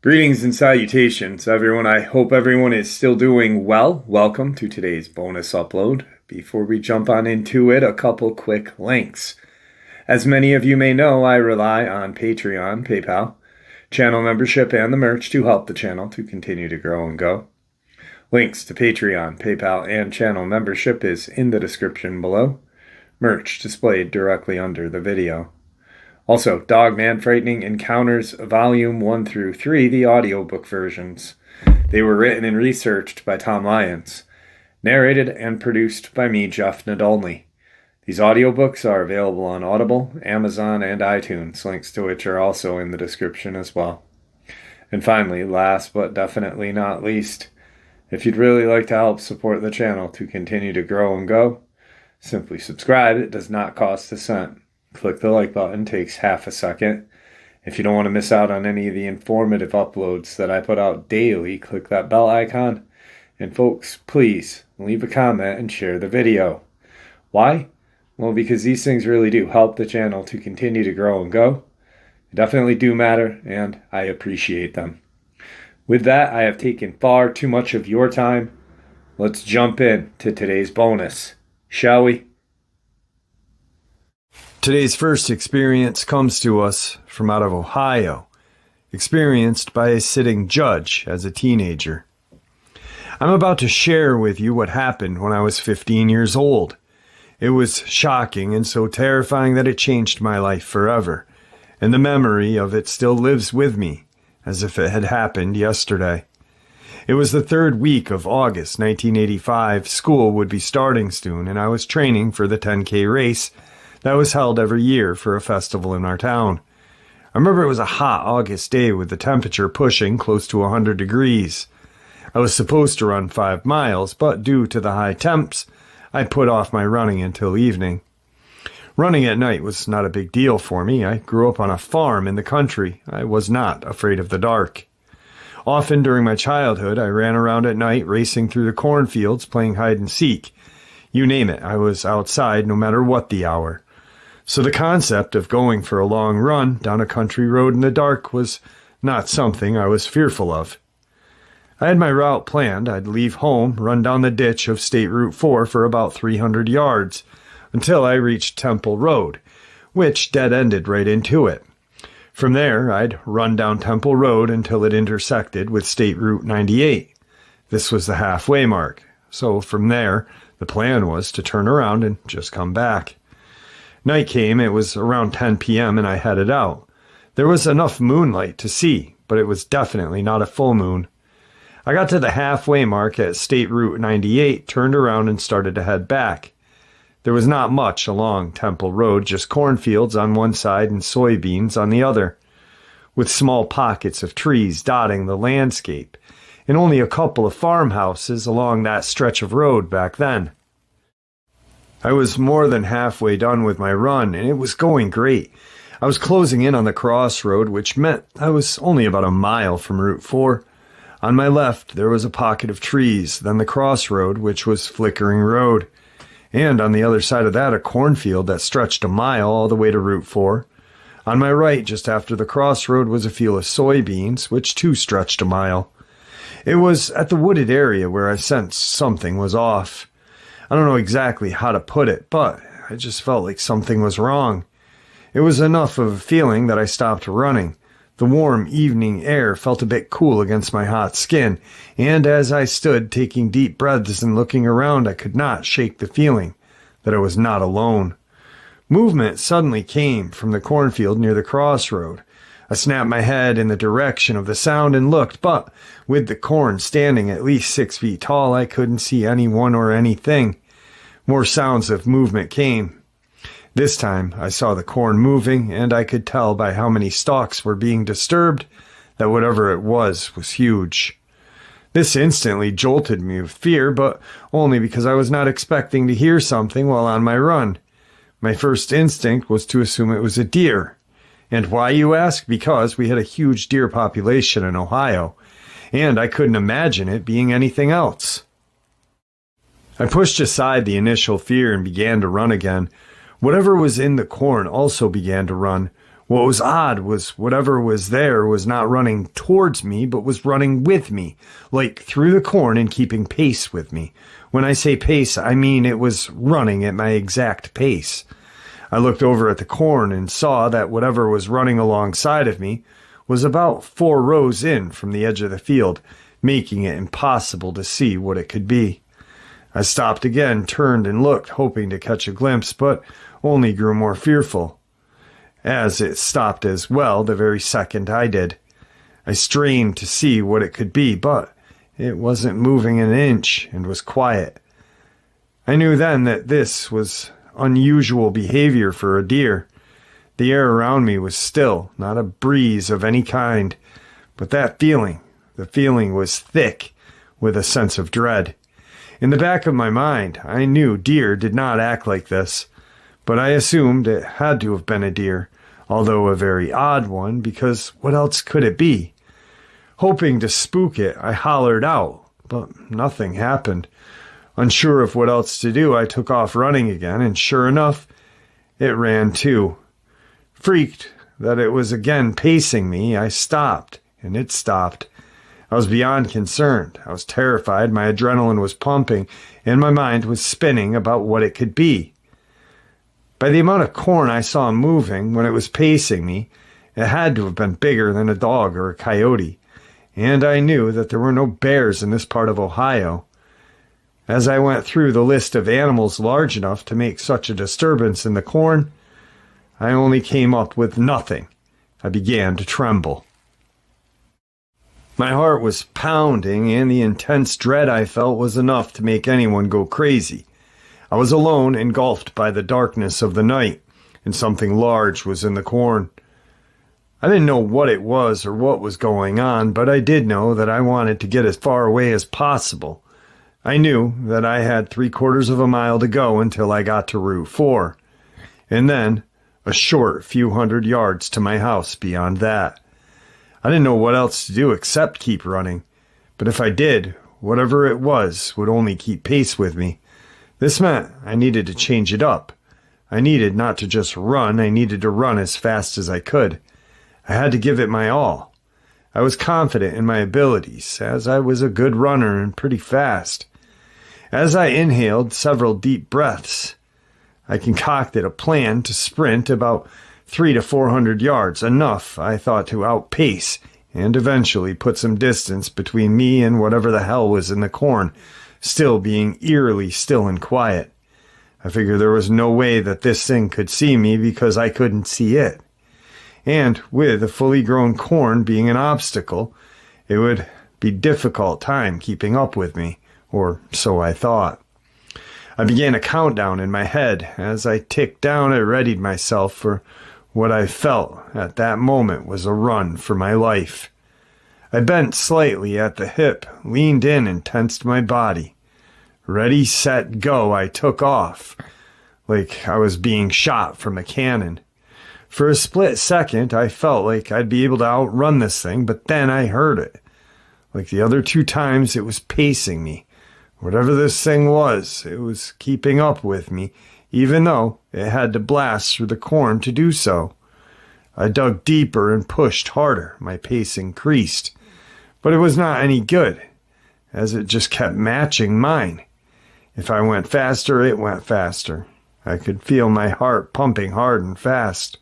Greetings and salutations, everyone. I hope everyone is still doing well. Welcome to today's bonus upload. Before we jump on into it, a couple quick links. As many of you may know, I rely on Patreon, PayPal, channel membership, and the merch to help the channel to continue to grow and go. Links to Patreon, PayPal, and channel membership is in the description below. Merch displayed directly under the video. Also, Dogman Frightening Encounters Volume 1 through 3, the audiobook versions. They were written and researched by Tom Lyons, narrated and produced by me, Jeff Nadolny. These audiobooks are available on Audible, Amazon, and iTunes, links to which are also in the description as well. And finally, last but definitely not least, if you'd really like to help support the channel to continue to grow and go, simply subscribe. It does not cost a cent. Click the like button, takes half a second. If you don't want to miss out on any of the informative uploads that I put out daily, click that bell icon. And folks, please leave a comment and share the video. Why? Well, because these things really do help the channel to continue to grow and go. They definitely do matter, and I appreciate them. With that, I have taken far too much of your time. Let's jump in to today's bonus, shall we? Today's first experience comes to us from out of Ohio, experienced by a sitting judge as a teenager. I'm about to share with you what happened when I was 15 years old. It was shocking and so terrifying that it changed my life forever, and the memory of it still lives with me, as if it had happened yesterday. It was the third week of August 1985. School would be starting soon, and I was training for the 10K race that was held every year for a festival in our town. I remember it was a hot August day with the temperature pushing close to 100 degrees. I was supposed to run 5 miles, but due to the high temps, I put off my running until evening. Running at night was not a big deal for me. I grew up on a farm in the country. I was not afraid of the dark. Often during my childhood, I ran around at night racing through the cornfields playing hide and seek. You name it, I was outside no matter what the hour. So the concept of going for a long run down a country road in the dark was not something I was fearful of. I had my route planned. I'd leave home, run down the ditch of State Route 4 for about 300 yards until I reached Temple Road, which dead-ended right into it. From there, I'd run down Temple Road until it intersected with State Route 98. This was the halfway mark. So from there, the plan was to turn around and just come back. Night came, it was around 10 p.m. and I headed out. There was enough moonlight to see, but it was definitely not a full moon. I got to the halfway mark at State Route 98, turned around and started to head back. There was not much along Temple Road, just cornfields on one side and soybeans on the other, with small pockets of trees dotting the landscape, and only a couple of farmhouses along that stretch of road back then. I was more than halfway done with my run, and it was going great. I was closing in on the crossroad, which meant I was only about a mile from Route 4. On my left, there was a pocket of trees, then the crossroad, which was flickering road. And on the other side of that, a cornfield that stretched a mile all the way to Route 4. On my right, just after the crossroad, was a field of soybeans, which too stretched a mile. It was at the wooded area where I sensed something was off. I don't know exactly how to put it, but I just felt like something was wrong. It was enough of a feeling that I stopped running. The warm evening air felt a bit cool against my hot skin, and as I stood taking deep breaths and looking around, I could not shake the feeling that I was not alone. Movement suddenly came from the cornfield near the crossroad. I snapped my head in the direction of the sound and looked, but with the corn standing at least 6 feet tall, I couldn't see anyone or anything. More sounds of movement came. This time, I saw the corn moving, and I could tell by how many stalks were being disturbed that whatever it was huge. This instantly jolted me with fear, but only because I was not expecting to hear something while on my run. My first instinct was to assume it was a deer. And why, you ask? Because we had a huge deer population in Ohio, and I couldn't imagine it being anything else. I pushed aside the initial fear and began to run again. Whatever was in the corn also began to run. What was odd was whatever was there was not running towards me, but was running with me, like through the corn and keeping pace with me. When I say pace, I mean it was running at my exact pace. I looked over at the corn and saw that whatever was running alongside of me was about 4 rows in from the edge of the field, making it impossible to see what it could be. I stopped again, turned and looked, hoping to catch a glimpse, but only grew more fearful, as it stopped as well the very second I did. I strained to see what it could be, but it wasn't moving an inch and was quiet. I knew then that this was unusual behavior for a deer. The air around me was still, not a breeze of any kind, but the feeling was thick with a sense of dread. In the back of my mind, I knew deer did not act like this, but I assumed it had to have been a deer, although a very odd one, because what else could it be? Hoping to spook it, I hollered out, but nothing happened. Unsure of what else to do, I took off running again, and sure enough, it ran too. Freaked that it was again pacing me, I stopped, and it stopped. I was beyond concerned. I was terrified, my adrenaline was pumping, and my mind was spinning about what it could be. By the amount of corn I saw moving when it was pacing me, it had to have been bigger than a dog or a coyote, and I knew that there were no bears in this part of Ohio. As I went through the list of animals large enough to make such a disturbance in the corn, I only came up with nothing. I began to tremble. My heart was pounding, and the intense dread I felt was enough to make anyone go crazy. I was alone, engulfed by the darkness of the night, and something large was in the corn. I didn't know what it was or what was going on, but I did know that I wanted to get as far away as possible. I knew that I had 3/4 of a mile to go until I got to Route 4, and then a short few hundred yards to my house beyond that. I didn't know what else to do except keep running, but if I did, whatever it was would only keep pace with me. This meant I needed to change it up. I needed not to just run, I needed to run as fast as I could. I had to give it my all. I was confident in my abilities, as I was a good runner and pretty fast. As I inhaled several deep breaths, I concocted a plan to sprint about 300 to 400 yards, enough, I thought, to outpace and eventually put some distance between me and whatever the hell was in the corn, still being eerily still and quiet. I figured there was no way that this thing could see me because I couldn't see it. And with a fully grown corn being an obstacle, it would be difficult time keeping up with me, or so I thought. I began a countdown in my head. As I ticked down, I readied myself for what I felt at that moment was a run for my life. I bent slightly at the hip, leaned in and tensed my body. Ready, set, go, I took off, like I was being shot from a cannon. For a split second, I felt like I'd be able to outrun this thing, but then I heard it. Like the other 2 times, it was pacing me. Whatever this thing was, it was keeping up with me, even though it had to blast through the corn to do so. I dug deeper and pushed harder. My pace increased, but it was not any good, as it just kept matching mine. If I went faster, it went faster. I could feel my heart pumping hard and fast.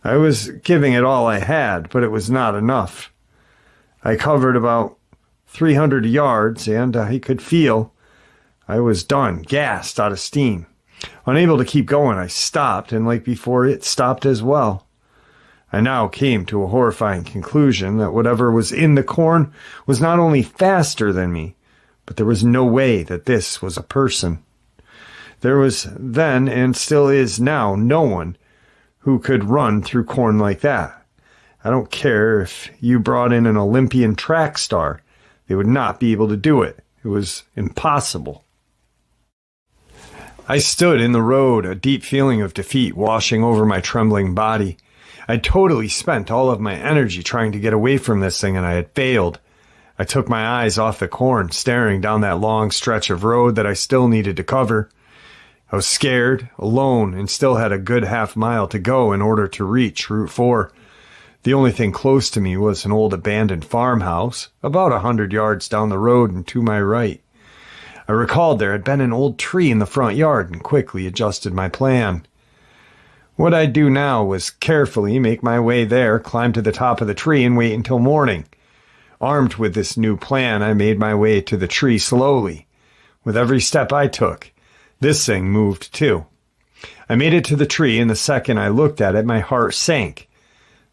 I was giving it all I had, but it was not enough. I covered about 300 yards, and I could feel I was done, gassed, out of steam. Unable to keep going, I stopped, and like before, it stopped as well. I now came to a horrifying conclusion that whatever was in the corn was not only faster than me, but there was no way that this was a person. There was then, and still is now, no one who could run through corn like that. I don't care if you brought in an Olympian track star, they would not be able to do it. It was impossible. I stood in the road, a deep feeling of defeat washing over my trembling body. I'd totally spent all of my energy trying to get away from this thing, and I had failed. I took my eyes off the corn, staring down that long stretch of road that I still needed to cover. I was scared, alone, and still had a good half-mile to go in order to reach Route 4. The only thing close to me was an old abandoned farmhouse, about 100 yards down the road and to my right. I recalled there had been an old tree in the front yard and quickly adjusted my plan. What I'd do now was carefully make my way there, climb to the top of the tree, and wait until morning. Armed with this new plan, I made my way to the tree slowly. With every step I took, this thing moved too. I made it to the tree, and the second I looked at it, my heart sank,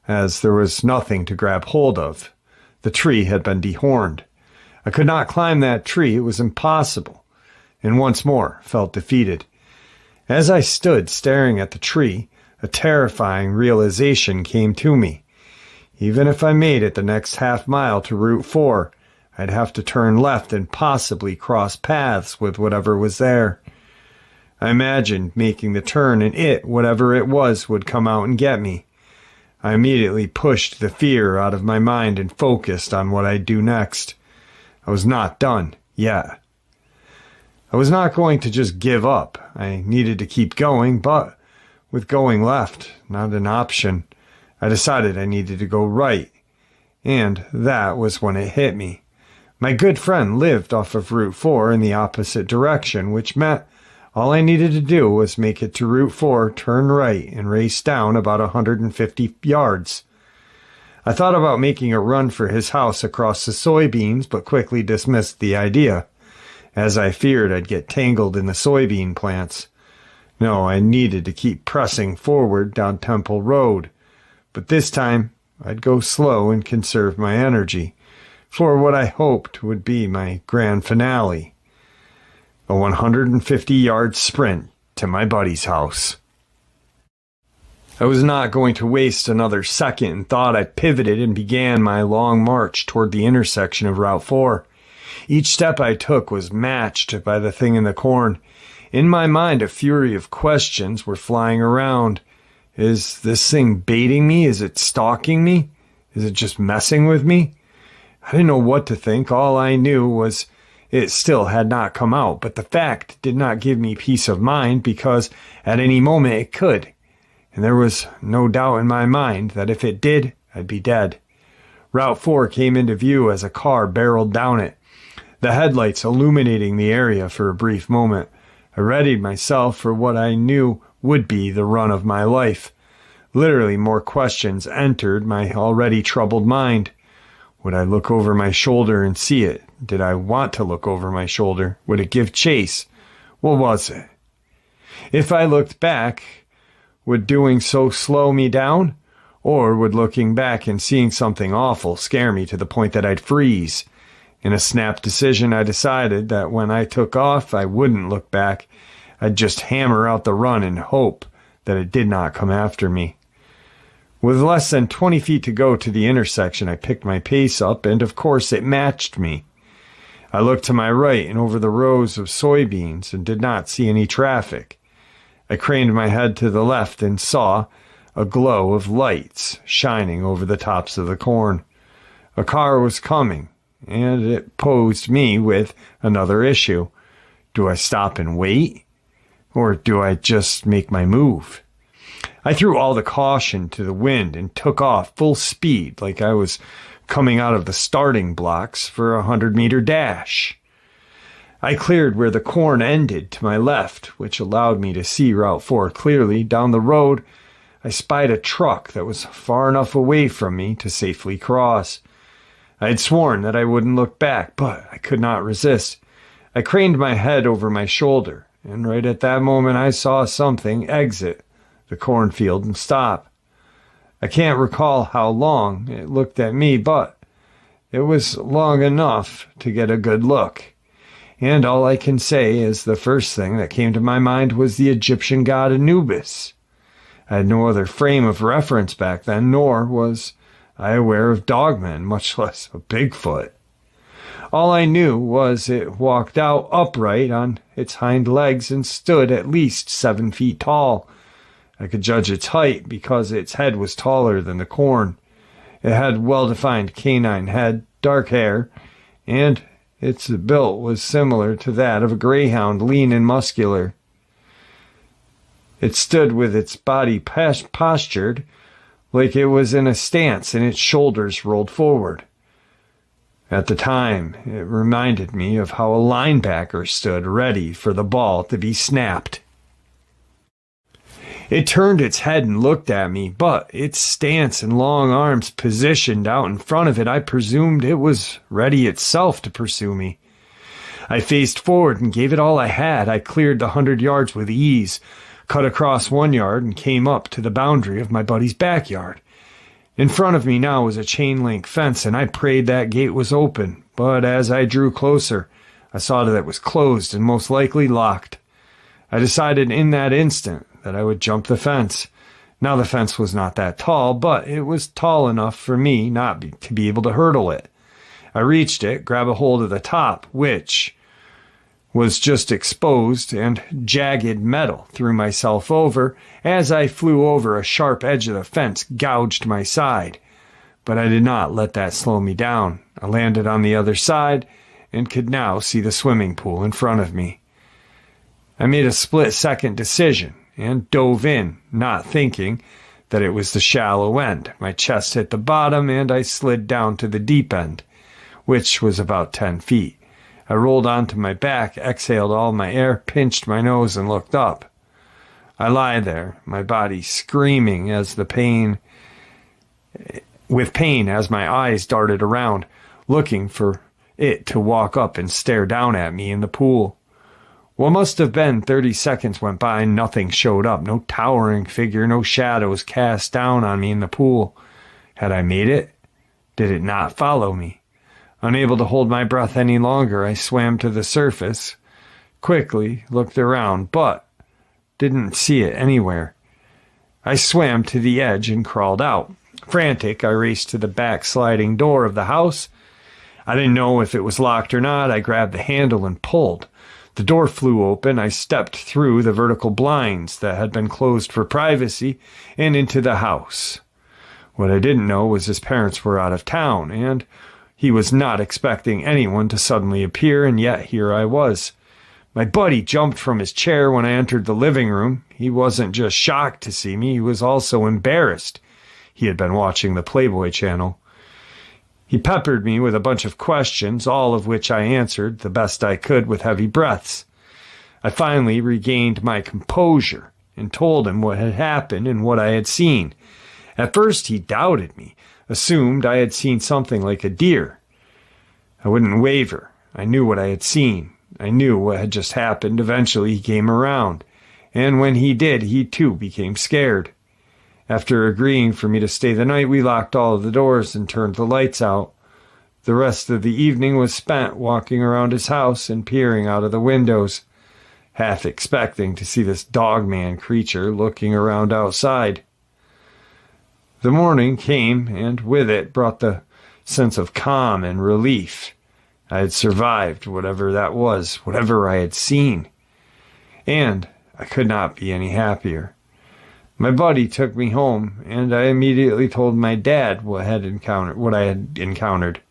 as there was nothing to grab hold of. The tree had been dehorned. I could not climb that tree. It was impossible, and once more felt defeated. As I stood staring at the tree, a terrifying realization came to me. Even if I made it the next half-mile to Route 4, I'd have to turn left and possibly cross paths with whatever was there. I imagined making the turn and it, whatever it was, would come out and get me. I immediately pushed the fear out of my mind and focused on what I'd do next. I was not done yet. I was not going to just give up. I needed to keep going, but with going left not an option, I decided I needed to go right. And that was when it hit me. My good friend lived off of Route 4 in the opposite direction, which meant all I needed to do was make it to Route 4, turn right, and race down about 150 yards. I thought about making a run for his house across the soybeans, but quickly dismissed the idea, as I feared I'd get tangled in the soybean plants. No, I needed to keep pressing forward down Temple Road, but this time I'd go slow and conserve my energy for what I hoped would be my grand finale. A 150-yard sprint to my buddy's house. I was not going to waste another second and thought I pivoted and began my long march toward the intersection of Route 4. Each step I took was matched by the thing in the corn. In my mind, a fury of questions were flying around. Is this thing baiting me? Is it stalking me? Is it just messing with me? I didn't know what to think. All I knew was it still had not come out, but the fact did not give me peace of mind because at any moment it could. And there was no doubt in my mind that if it did, I'd be dead. Route 4 came into view as a car barreled down it, the headlights illuminating the area for a brief moment. I readied myself for what I knew would be the run of my life. Literally, more questions entered my already troubled mind. Would I look over my shoulder and see it? Did I want to look over my shoulder? Would it give chase? What was it? If I looked back, would doing so slow me down? Or would looking back and seeing something awful scare me to the point that I'd freeze? In a snap decision, I decided that when I took off, I wouldn't look back. I'd just hammer out the run and hope that it did not come after me. With less than 20 feet to go to the intersection, I picked my pace up, and of course it matched me. I looked to my right and over the rows of soybeans and did not see any traffic. I craned my head to the left and saw a glow of lights shining over the tops of the corn. A car was coming, and it posed me with another issue. Do I stop and wait? Or do I just make my move? I threw all the caution to the wind and took off full speed like I was coming out of the starting blocks for a 100-meter dash. I cleared where the corn ended to my left, which allowed me to see Route 4 clearly. Down the road, I spied a truck that was far enough away from me to safely cross. I had sworn that I wouldn't look back, but I could not resist. I craned my head over my shoulder, and right at that moment I saw something exit the cornfield and stop. I can't recall how long it looked at me, but it was long enough to get a good look. And all I can say is the first thing that came to my mind was the Egyptian god Anubis. I had no other frame of reference back then, nor was I aware of Dogman, much less of Bigfoot. All I knew was it walked out upright on its hind legs and stood at least 7 feet tall. I could judge its height because its head was taller than the corn. It had well-defined canine head, dark hair, and its build was similar to that of a greyhound, lean and muscular. It stood with its body postured like it was in a stance and its shoulders rolled forward. At the time, it reminded me of how a linebacker stood ready for the ball to be snapped. It turned its head and looked at me, but its stance and long arms positioned out in front of it, I presumed it was ready itself to pursue me. I faced forward and gave it all I had. I cleared the 100 yards with ease, cut across 1 yard, and came up to the boundary of my buddy's backyard. In front of me now was a chain-link fence, and I prayed that gate was open, but as I drew closer, I saw that it was closed and most likely locked. I decided in that instant that I would jump the fence. Now the fence was not that tall, but it was tall enough for me not to be able to hurdle it. I reached it, grabbed a hold of the top, which was just exposed, and jagged metal threw myself over. As I flew over, a sharp edge of the fence gouged my side. But I did not let that slow me down. I landed on the other side and could now see the swimming pool in front of me. I made a split-second decision and dove in, not thinking that it was the shallow end. My chest hit the bottom and I slid down to the deep end, which was about 10 feet. I rolled onto my back, exhaled all my air, pinched my nose, and looked up. I lie there, my body screaming with pain as my eyes darted around, looking for it to walk up and stare down at me in the pool. What must have been 30 seconds went by and nothing showed up. No towering figure, no shadows cast down on me in the pool. Had I made it? Did it not follow me? Unable to hold my breath any longer, I swam to the surface, quickly looked around, but didn't see it anywhere. I swam to the edge and crawled out. Frantic, I raced to the back sliding door of the house. I didn't know if it was locked or not. I grabbed the handle and pulled. The door flew open. I stepped through the vertical blinds that had been closed for privacy and into the house. What I didn't know was his parents were out of town, and he was not expecting anyone to suddenly appear, and yet here I was. My buddy jumped from his chair when I entered the living room. He wasn't just shocked to see me, he was also embarrassed. He had been watching the Playboy channel. He peppered me with a bunch of questions, all of which I answered the best I could with heavy breaths. I finally regained my composure and told him what had happened and what I had seen. At first he doubted me, assumed I had seen something like a deer. I wouldn't waver. I knew what I had seen. I knew what had just happened. Eventually he came around, and when he did, he too became scared. After agreeing for me to stay the night, we locked all of the doors and turned the lights out. The rest of the evening was spent walking around his house and peering out of the windows, half expecting to see this Dogman creature looking around outside. The morning came, and with it brought the sense of calm and relief. I had survived whatever that was, whatever I had seen, and I could not be any happier. My buddy took me home, and I immediately told my dad what I had encountered.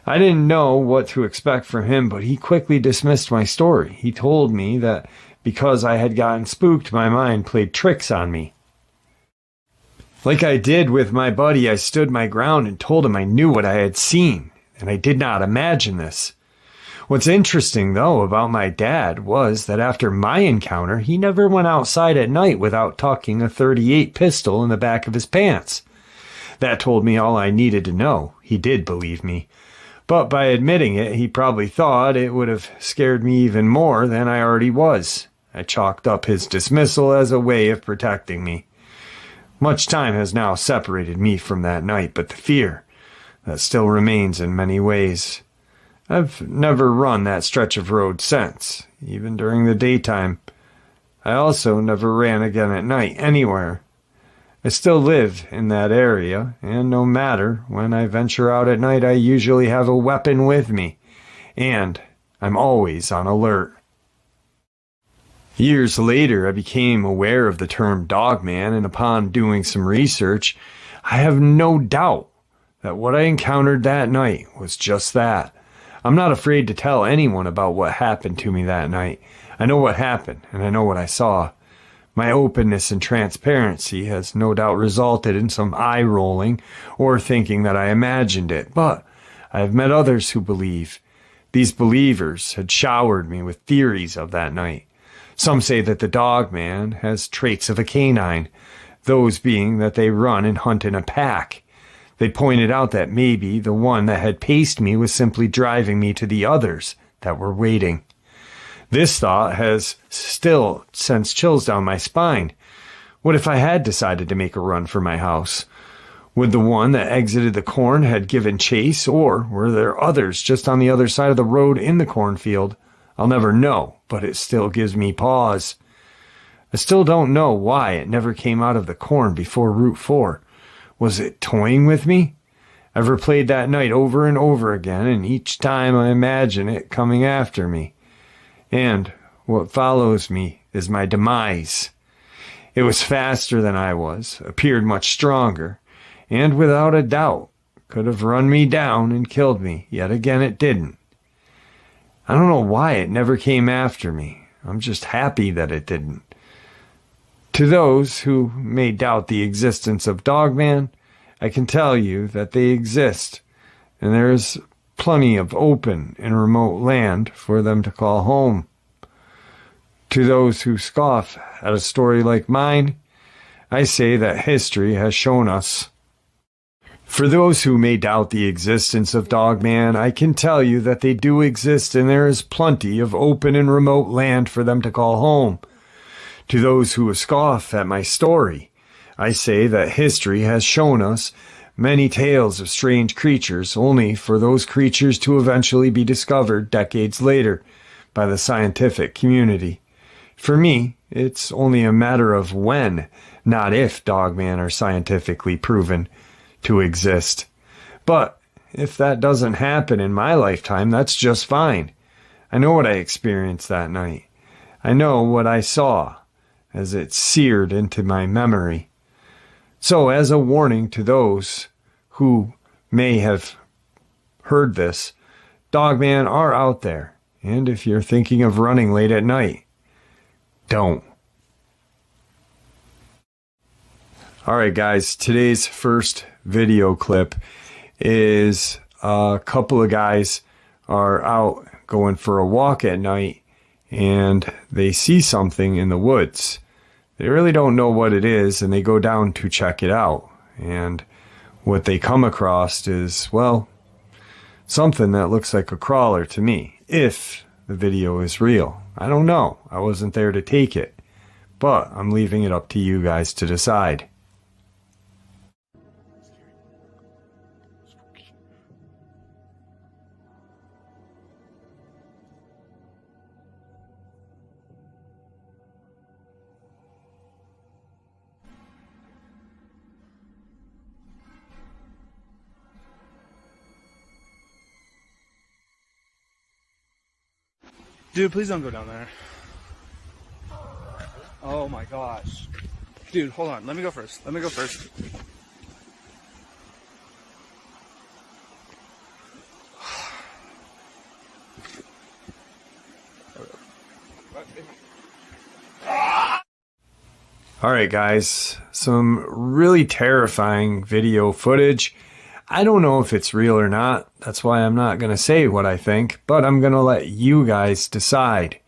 I didn't know what to expect from him, but he quickly dismissed my story. He told me that because I had gotten spooked, my mind played tricks on me. Like I did with my buddy, I stood my ground and told him I knew what I had seen, and I did not imagine this. What's interesting, though, about my dad was that after my encounter, he never went outside at night without tucking a .38 pistol in the back of his pants. That told me all I needed to know. He did believe me. But by admitting it, he probably thought it would have scared me even more than I already was. I chalked up his dismissal as a way of protecting me. Much time has now separated me from that night, but the fear, that still remains in many ways. I've never run that stretch of road since, even during the daytime. I also never ran again at night anywhere. I still live in that area, and no matter when I venture out at night, I usually have a weapon with me, and I'm always on alert. Years later, I became aware of the term Dogman, and upon doing some research, I have no doubt that what I encountered that night was just that, I'm not afraid to tell anyone about what happened to me that night. I know what happened, and I know what I saw. My openness and transparency has no doubt resulted in some eye-rolling or thinking that I imagined it, but I have met others who believe. These believers had showered me with theories of that night. Some say that the Dogman has traits of a canine, those being that they run and hunt in a pack. They pointed out that maybe the one that had paced me was simply driving me to the others that were waiting. This thought has still sent chills down my spine. What if I had decided to make a run for my house? Would the one that exited the corn had given chase, or were there others just on the other side of the road in the cornfield? I'll never know, but it still gives me pause. I still don't know why it never came out of the corn before Route 4. Was it toying with me? I've replayed that night over and over again, and each time I imagine it coming after me. And what follows me is my demise. It was faster than I was, appeared much stronger, and without a doubt could have run me down and killed me, yet again it didn't. I don't know why it never came after me. I'm just happy that it didn't. To those who may doubt the existence of Dogman, I can tell you that they exist, and there is plenty of open and remote land for them to call home. To those who scoff at a story like mine, I say that history has shown us. For those who may doubt the existence of Dogman, I can tell you that they do exist, and there is plenty of open and remote land for them to call home. To those who scoff at my story, I say that history has shown us many tales of strange creatures, only for those creatures to eventually be discovered decades later by the scientific community. For me, it's only a matter of when, not if, Dogman are scientifically proven to exist. But if that doesn't happen in my lifetime, that's just fine. I know what I experienced that night. I know what I saw as it seared into my memory. So, as a warning to those who may have heard this, Dogman are out there, and if you're thinking of running late at night, don't. Alright guys, today's first video clip is a couple of guys are out going for a walk at night, and they see something in the woods. They really don't know what it is, and they go down to check it out. And what they come across is, well, something that looks like a crawler to me, if the video is real. I don't know. I wasn't there to take it. But I'm leaving it up to you guys to decide. Dude, please don't go down there. Oh my gosh. Dude, hold on. Let me go first. Alright guys, some really terrifying video footage. I don't know if it's real or not. That's why I'm not going to say what I think, but I'm going to let you guys decide.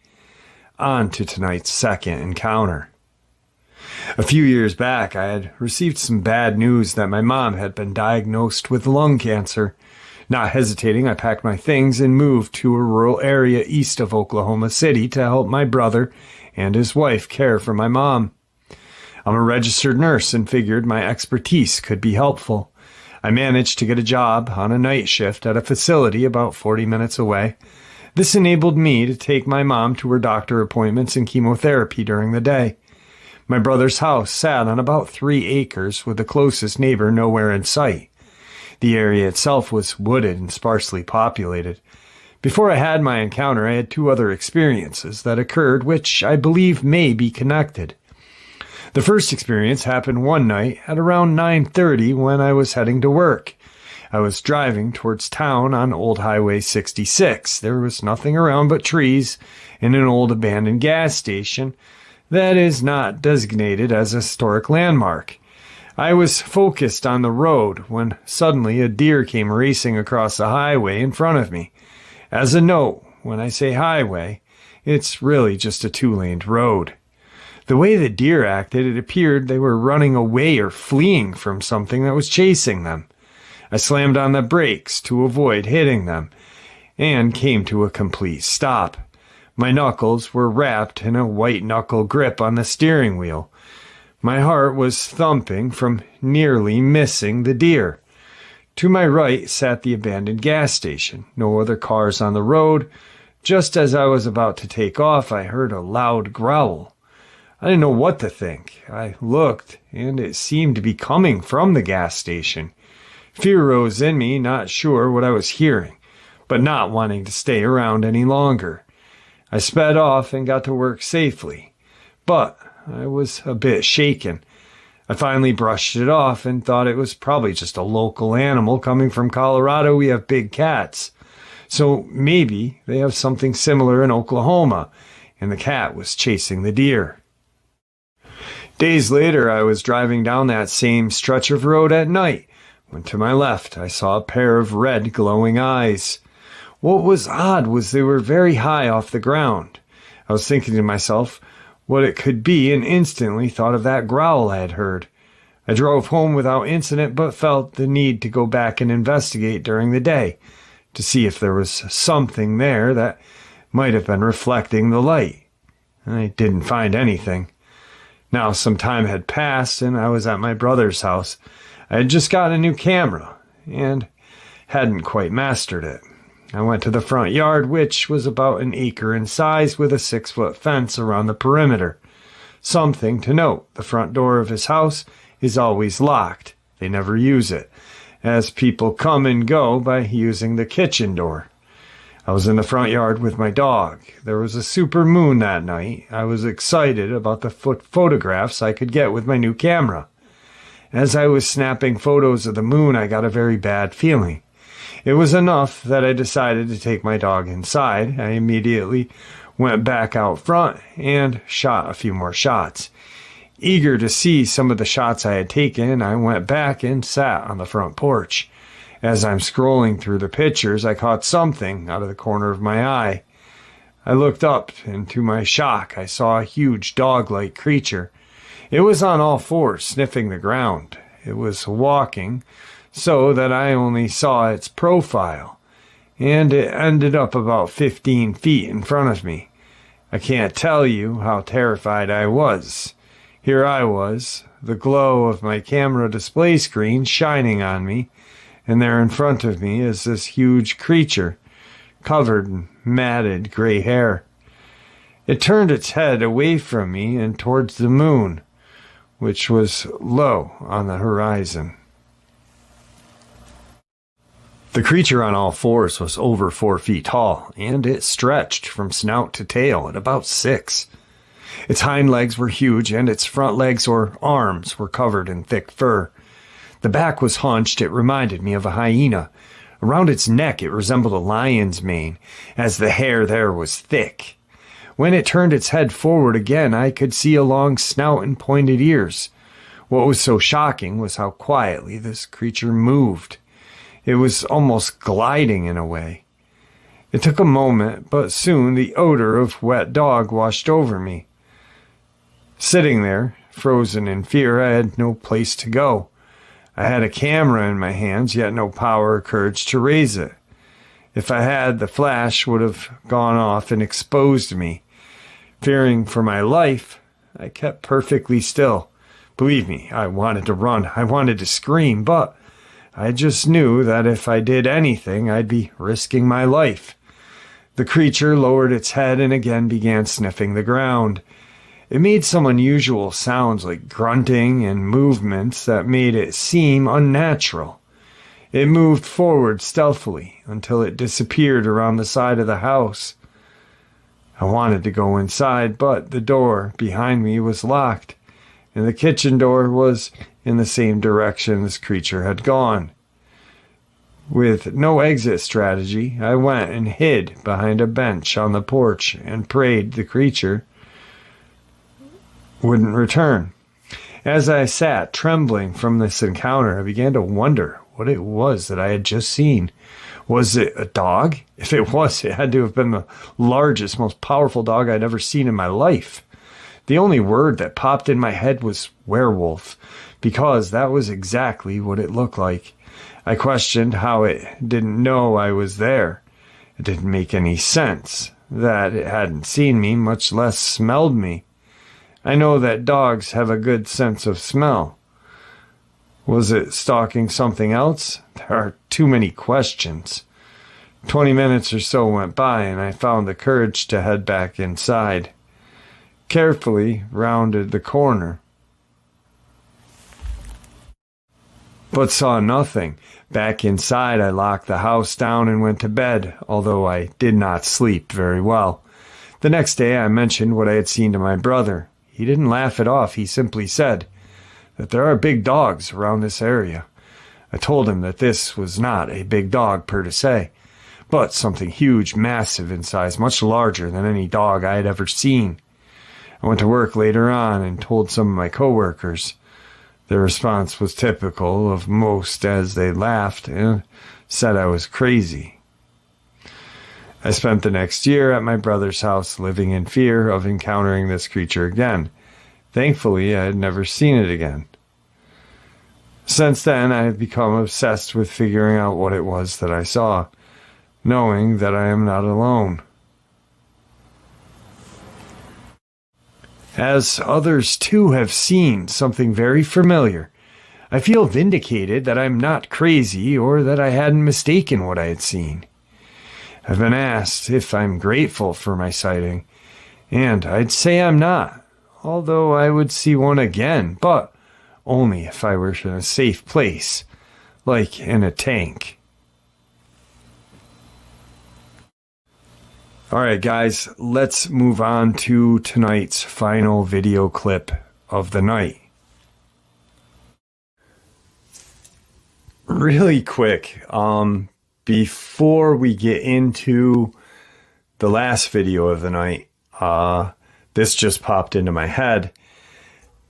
On to tonight's second encounter. A few years back, I had received some bad news that my mom had been diagnosed with lung cancer. Not hesitating, I packed my things and moved to a rural area east of Oklahoma City to help my brother and his wife care for my mom. I'm a registered nurse and figured my expertise could be helpful. I managed to get a job on a night shift at a facility about 40 minutes away. This enabled me to take my mom to her doctor appointments and chemotherapy during the day. My brother's house sat on about 3 acres with the closest neighbor nowhere in sight. The area itself was wooded and sparsely populated. Before I had my encounter, I had 2 other experiences that occurred which I believe may be connected. The first experience happened one night at around 9:30 when I was heading to work. I was driving towards town on Old Highway 66. There was nothing around but trees and an old abandoned gas station that is not designated as a historic landmark. I was focused on the road when suddenly a deer came racing across the highway in front of me. As a note, when I say highway, it's really just a two-laned road. The way the deer acted, it appeared they were running away or fleeing from something that was chasing them. I slammed on the brakes to avoid hitting them and came to a complete stop. My knuckles were wrapped in a white-knuckle grip on the steering wheel. My heart was thumping from nearly missing the deer. To my right sat the abandoned gas station. No other cars on the road. Just as I was about to take off, I heard a loud growl. I didn't know what to think. I looked, and it seemed to be coming from the gas station. Fear rose in me, not sure what I was hearing, but not wanting to stay around any longer. I sped off and got to work safely, but I was a bit shaken. I finally brushed it off and thought it was probably just a local animal. Coming from Colorado, we have big cats. So maybe they have something similar in Oklahoma, and the cat was chasing the deer. Days later, I was driving down that same stretch of road at night, when to my left I saw a pair of red glowing eyes. What was odd was they were very high off the ground. I was thinking to myself what it could be and instantly thought of that growl I had heard. I drove home without incident but felt the need to go back and investigate during the day to see if there was something there that might have been reflecting the light. I didn't find anything. Now some time had passed and I was at my brother's house. I had just gotten a new camera and hadn't quite mastered it. I went to the front yard, which was about an acre in size with a 6-foot fence around the perimeter. Something to note, the front door of his house is always locked. They never use it, as people come and go by using the kitchen door. I was in the front yard with my dog. There was a super moon that night. I was excited about the photographs I could get with my new camera. As I was snapping photos of the moon, I got a very bad feeling. It was enough that I decided to take my dog inside. I immediately went back out front and shot a few more shots. Eager to see some of the shots I had taken, I went back and sat on the front porch. As I'm scrolling through the pictures, I caught something out of the corner of my eye. I looked up, and to my shock, I saw a huge dog-like creature. It was on all fours, sniffing the ground. It was walking, so that I only saw its profile, and it ended up about 15 feet in front of me. I can't tell you how terrified I was. Here I was, the glow of my camera display screen shining on me, and there in front of me is this huge creature, covered in matted gray hair. It turned its head away from me and towards the moon, which was low on the horizon. The creature on all fours was over 4 feet tall, and it stretched from snout to tail at about 6. Its hind legs were huge, and its front legs or arms were covered in thick fur. The back was hunched. It reminded me of a hyena. Around its neck it resembled a lion's mane, as the hair there was thick. When it turned its head forward again, I could see a long snout and pointed ears. What was so shocking was how quietly this creature moved. It was almost gliding in a way. It took a moment, but soon the odor of wet dog washed over me. Sitting there, frozen in fear, I had no place to go. I had a camera in my hands, yet no power or courage to raise it. If I had, the flash would have gone off and exposed me. Fearing for my life, I kept perfectly still. Believe me, I wanted to run. I wanted to scream, but I just knew that if I did anything, I'd be risking my life. The creature lowered its head and again began sniffing the ground. It made some unusual sounds like grunting and movements that made it seem unnatural. It moved forward stealthily until it disappeared around the side of the house. I wanted to go inside, but the door behind me was locked, and the kitchen door was in the same direction this creature had gone. With no exit strategy, I went and hid behind a bench on the porch and prayed the creature wouldn't return. As I sat trembling from this encounter, I began to wonder what it was that I had just seen. Was it a dog? If it was, it had to have been the largest, most powerful dog I'd ever seen in my life. The only word that popped in my head was werewolf, because that was exactly what it looked like. I questioned how it didn't know I was there. It didn't make any sense that it hadn't seen me, much less smelled me. I know that dogs have a good sense of smell. Was it stalking something else? There are too many questions. 20 minutes or so went by, and I found the courage to head back inside. Carefully rounded the corner, but saw nothing. Back inside, I locked the house down and went to bed, although I did not sleep very well. The next day, I mentioned what I had seen to my brother. He didn't laugh it off. He simply said that there are big dogs around this area. I told him that this was not a big dog per se, but something huge, massive in size, much larger than any dog I had ever seen. I went to work later on and told some of my coworkers. Their response was typical of most, as they laughed and said I was crazy. I spent the next year at my brother's house living in fear of encountering this creature again. Thankfully, I had never seen it again. Since then, I have become obsessed with figuring out what it was that I saw, knowing that I am not alone. As others too have seen something very familiar, I feel vindicated that I'm not crazy or that I hadn't mistaken what I had seen. I've been asked if I'm grateful for my sighting, and I'd say I'm not, although I would see one again, but only if I were in a safe place, like in a tank. Alright guys, let's move on to tonight's final video clip of the night. Really quick, before we get into the last video of the night, this just popped into my head.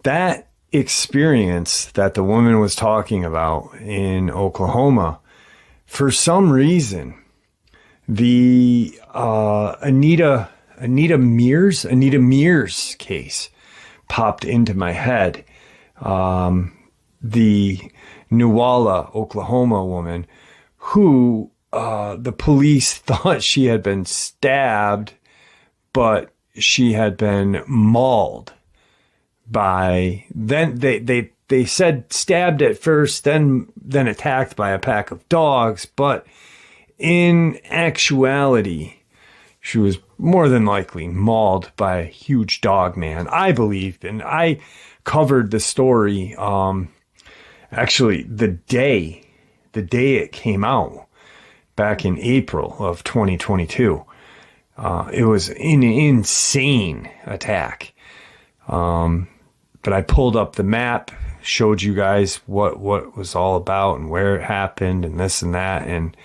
That experience that the woman was talking about in Oklahoma, for some reason, the Anita Mears case popped into my head. The Newalla, Oklahoma woman who the police thought she had been stabbed, but she had been mauled by, then they said stabbed at first, then attacked by a pack of dogs, but in actuality, she was more than likely mauled by a huge dog man, I believe. And I covered the story, actually the day it came out, back in April of 2022. It was an insane attack. But I pulled up the map, showed you guys what it was all about and where it happened and this and that. And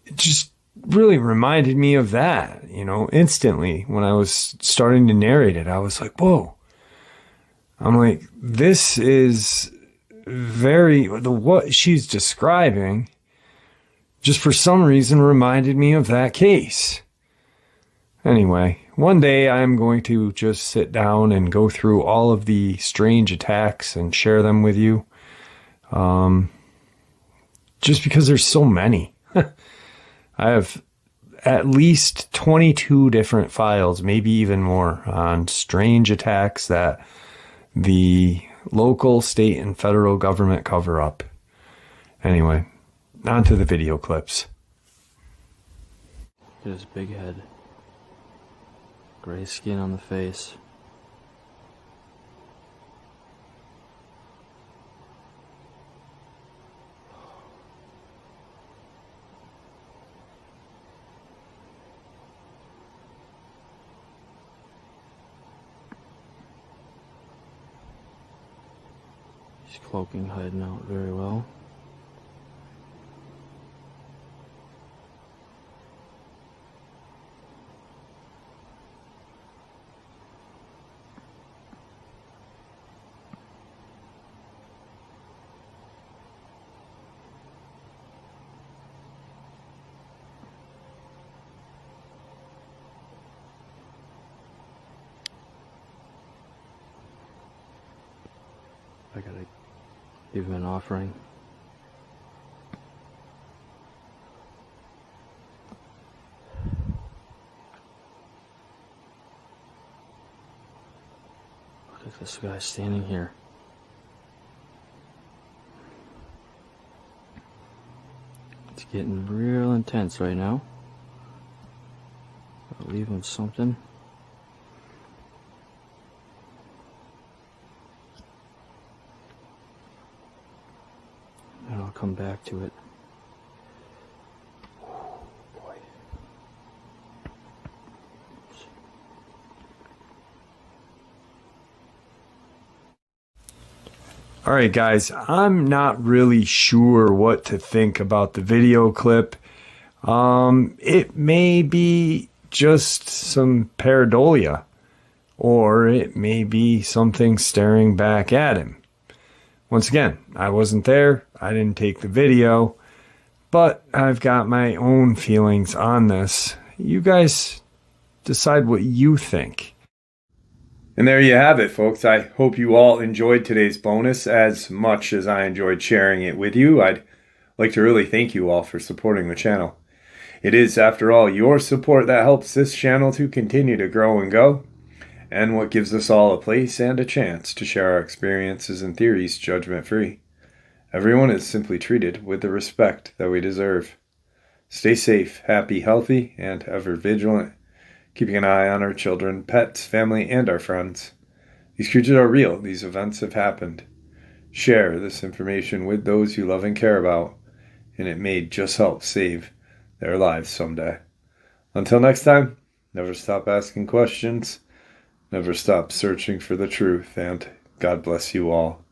it just really reminded me of that, instantly. When I was starting to narrate it, I was like, whoa. I'm like, this is what she's describing just for some reason reminded me of that case. Anyway, one day I'm going to just sit down and go through all of the strange attacks and share them with you. Just because there's so many. I have at least 22 different files, maybe even more, on strange attacks that the local, state, and federal government cover up. Anyway, on to the video clips. Look at his big head. Gray skin on the face. He's cloaking, hiding out very well. I gotta give him an offering. Look at this guy standing here. It's getting real intense right now. I'll leave him something. And I'll come back to it. Oh, boy. All right, guys, I'm not really sure what to think about the video clip. It may be just some pareidolia, or it may be something staring back at him. Once again, I wasn't there, I didn't take the video, but I've got my own feelings on this. You guys decide what you think. And there you have it, folks. I hope you all enjoyed today's bonus as much as I enjoyed sharing it with you. I'd like to really thank you all for supporting the channel. It is, after all, your support that helps this channel to continue to grow and go, and what gives us all a place and a chance to share our experiences and theories judgment-free. Everyone is simply treated with the respect that we deserve. Stay safe, happy, healthy, and ever vigilant, keeping an eye on our children, pets, family, and our friends. These creatures are real. These events have happened. Share this information with those you love and care about, and it may just help save their lives someday. Until next time, never stop asking questions, never stop searching for the truth, and God bless you all.